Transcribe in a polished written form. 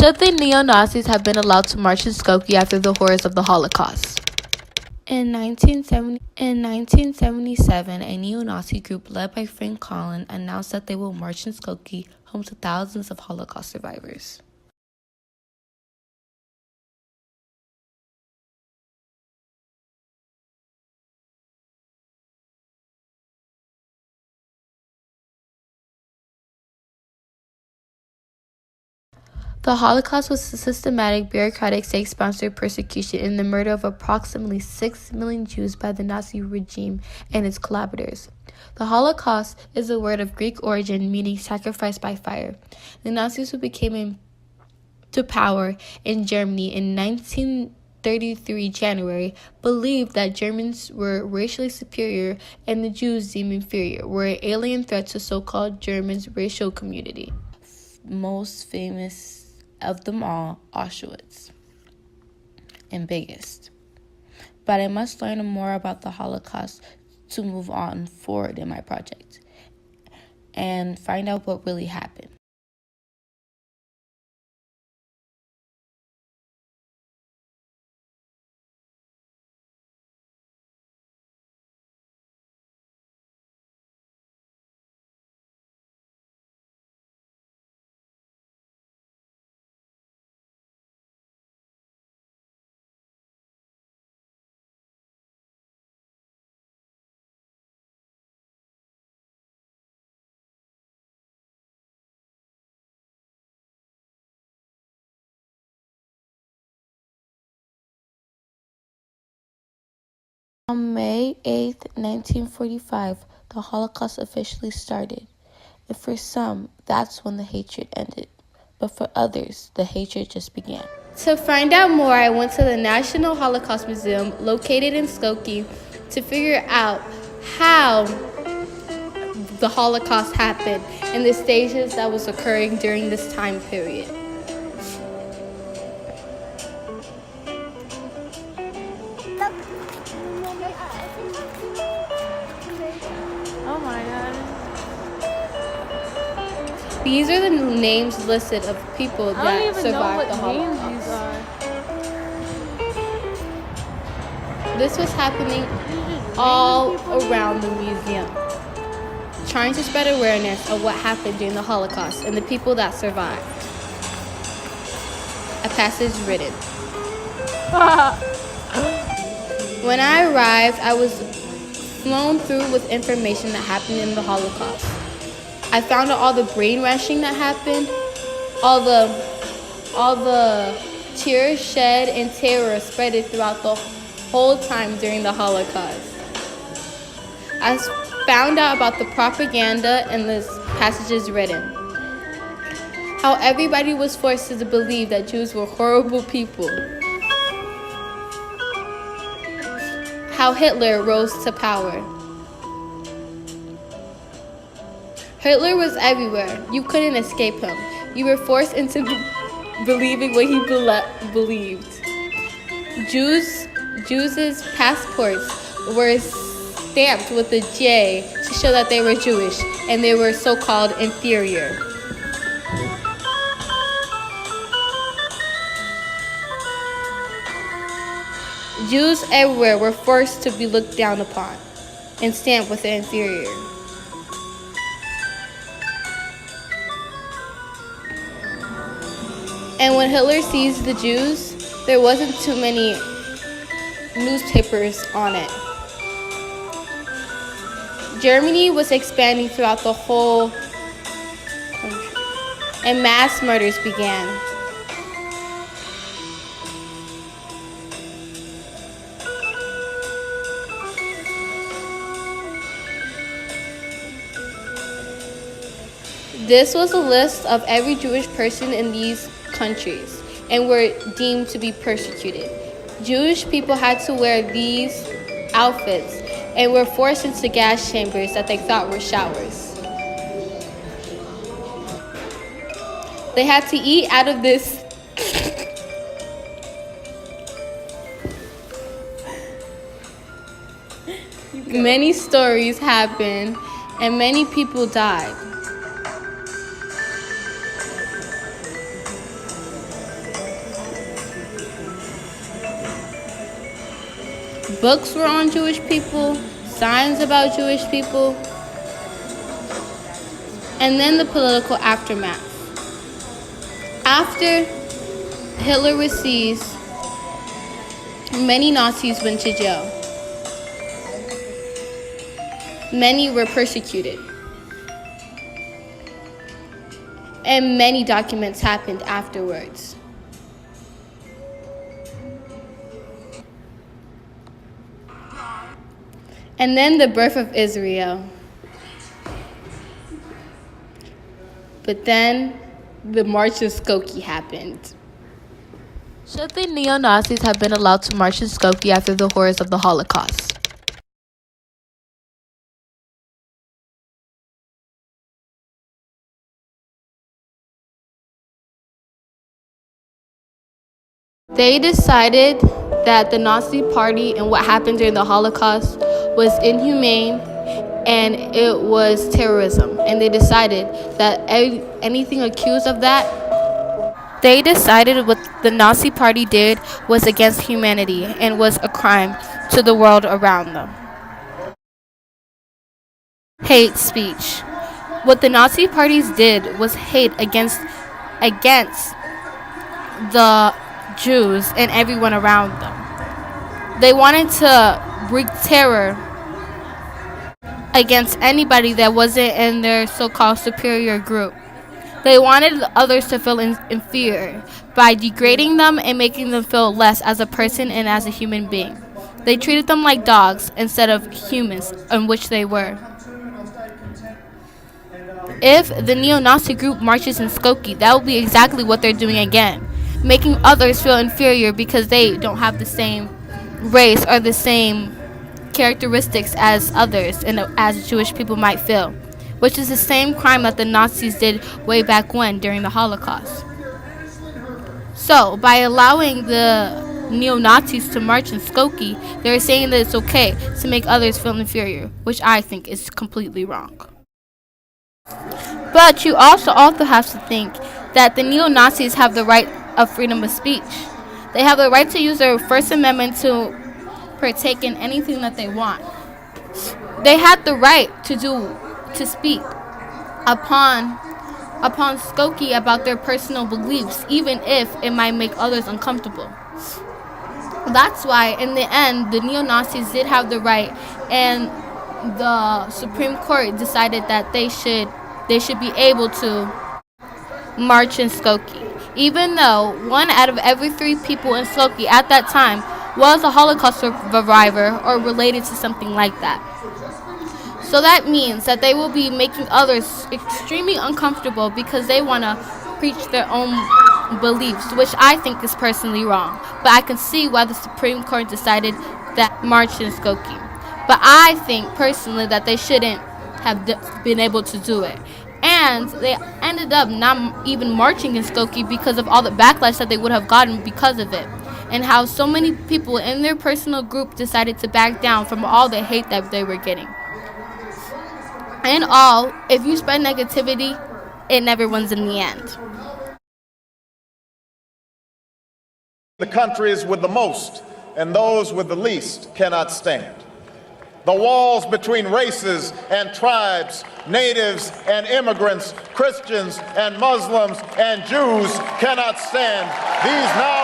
Should the neo-Nazis have been allowed to march in Skokie after the horrors of the Holocaust? In 1977, a neo-Nazi group led by Frank Collin announced that they will march in Skokie, home to thousands of Holocaust survivors. The Holocaust was a systematic, bureaucratic, state-sponsored persecution and the murder of approximately 6 million Jews by the Nazi regime and its collaborators. The Holocaust is a word of Greek origin meaning sacrifice by fire. The Nazis, who became to power in Germany in 1933 January, believed that Germans were racially superior and the Jews deemed inferior, were an alien threat to so-called Germans' racial community. Most famous of them all, Auschwitz, and biggest. But I must learn more about the Holocaust to move on forward in my project and find out what really happened. On May 8, 1945, the Holocaust officially started. And for some, that's when the hatred ended. But for others, the hatred just began. To find out more, I went to the National Holocaust Museum located in Skokie to figure out how the Holocaust happened and the stages that was occurring during this time period. Oh my god. These are the names listed of people that survived the Holocaust. Names these are. This was happening all around the museum, trying to spread awareness of what happened during the Holocaust and the people that survived. A passage written. When I arrived, I was flown through with information that happened in the Holocaust. I found out all the brainwashing that happened, all the tears shed and terror spread throughout the whole time during the Holocaust. I found out about the propaganda and the passages written. How everybody was forced to believe that Jews were horrible people. How Hitler rose to power. Hitler was everywhere. You couldn't escape him. You were forced into believing what he believed. Jews' passports were stamped with a J to show that they were Jewish and they were so-called inferior. Jews everywhere were forced to be looked down upon and stamped with the inferior. And when Hitler seized the Jews, there wasn't too many newspapers on it. Germany was expanding throughout the whole country, and mass murders began. This was a list of every Jewish person in these countries and were deemed to be persecuted. Jewish people had to wear these outfits and were forced into gas chambers that they thought were showers. They had to eat out of this many stories happened and many people died. Books were on Jewish people, signs about Jewish people, and then the political aftermath. After Hitler was seized, many Nazis went to jail. Many were persecuted. And many documents happened afterwards. And then the birth of Israel. But then the March of Skokie happened. Should the neo-Nazis have been allowed to march in Skokie after the horrors of the Holocaust? They decided that the Nazi Party and what happened during the Holocaust was inhumane and it was terrorism. And they decided that anything accused of that, they decided what the Nazi Party did was against humanity and was a crime to the world around them. Hate speech. What the Nazi parties did was hate against the Jews and everyone around them. They wanted to wreak terror against anybody that wasn't in their so-called superior group. They wanted others to feel inferior by degrading them and making them feel less as a person and as a human being. They treated them like dogs instead of humans, in which they were. If the neo-Nazi group marches in Skokie, that will be exactly what they're doing again, making others feel inferior because they don't have the same race or the same characteristics as others and as Jewish people might feel, which is the same crime that the Nazis did way back when during the Holocaust. So, by allowing the neo-Nazis to march in Skokie, they're saying that it's okay to make others feel inferior, which I think is completely wrong. But you also have to think that the neo-Nazis have the right of freedom of speech. They have the right to use their First Amendment to partake in anything that they want. They had the right to speak upon Skokie about their personal beliefs, even if it might make others uncomfortable. That's why, in the end, the neo-Nazis did have the right, and the Supreme Court decided that they should be able to march in Skokie, even though 1 out of every 3 people in Skokie at that time was a Holocaust survivor or related to something like that. So that means that they will be making others extremely uncomfortable because they want to preach their own beliefs, which I think is personally wrong. But I can see why the Supreme Court decided that march in Skokie. But I think personally that they shouldn't have been able to do it. And they ended up not even marching in Skokie because of all the backlash that they would have gotten because of it. And how so many people in their personal group decided to back down from all the hate that they were getting. In all, if you spread negativity, it never wins in the end. The countries with the most and those with the least cannot stand. The walls between races and tribes, natives and immigrants, Christians and Muslims and Jews cannot stand. These now